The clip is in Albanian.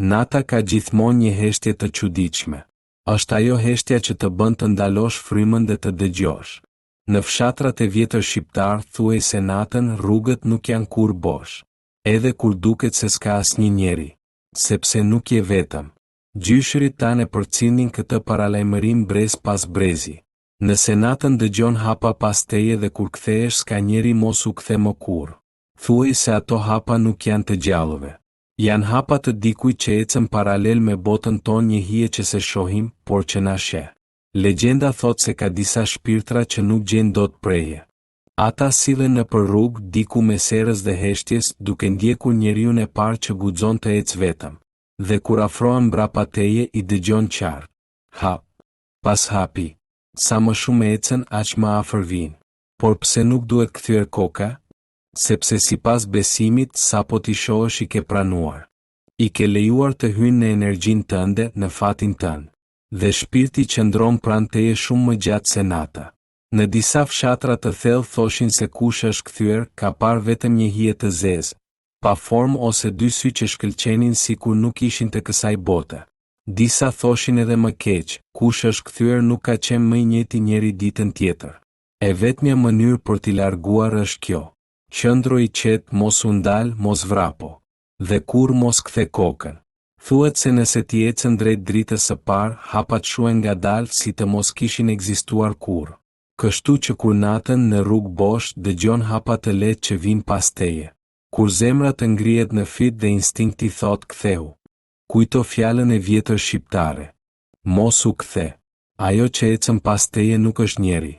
Nata ka gjithmonë një heshtje të çuditshme. Është ajo heshtja që të bën të ndalosh frymën dhe të dëgjosh. Në fshatrat e vjetër shqiptar thuaj se natën rrugët nuk janë kur bosh. Edhe kur duket se s'ka asnjë njeri. Sepse nuk je vetëm. Gjyshërit tanë përcindin këtë paralajmërim brez pas brezi. Nëse natën dëgjon hapa pas teje dhe kur kthehesh s'ka njeri mos u kthe më kur. Thuaj se ato hapa nuk janë të gjallëve. Janë hapa të dikujt që ecën paralel me botën tonë një hije që se shohim, por që na sheh. Legjenda thot se ka disa shpirtra që nuk gjen dot preje. Ata sillen nëpër rrugë diku mes erës dhe heshtjes, duke ndjekur njeriun e parë që guxon të ecë vetëm. Dhe kur afrohen mbrapa teje i dëgjon qartë. Hap. Pas hapi. Sa më shumë ecën, aq më afër vijnë. Por pse nuk duhet kthyer koka? Sepse sipas besimit, sapo t'i shohësh i ke pranuar. I ke lejuar të hynë në energjinë tënde, në fatin tënd. Dhe shpirti qëndron pranë teje shumë më gjatë se nata. Në disa fshatra të thellë thoshin se kush është kthyer, ka parë vetëm një hije të zezë, pa formë ose dy sy që shkëlqenin sikur nuk ishin të kësaj bote. Disa thoshin edhe më keq, kush është kthyer nuk ka qenë më i njëjti njeri ditën tjetër. E vetmja mënyrë për t'i larguar është kjo. Qëndro i qetë, mos u ndal, mos vrapo. Dhe kur mos kthe kokën. Thuhet se nëse ti ecën drejt dritës së parë, hapat shuen ngadalë si të mos kishin ekzistuar kurrë. Kështu që kur natën në rrugë bosh dëgjon hapa të lehtë që vijnë pas teje. Kur zemra të ngrihet në fit dhe instinkti thot ktheu. Kujto fjalën e vjetër shqiptare. Mos u kthe. Ajo që ecën pas teje nuk është njeri.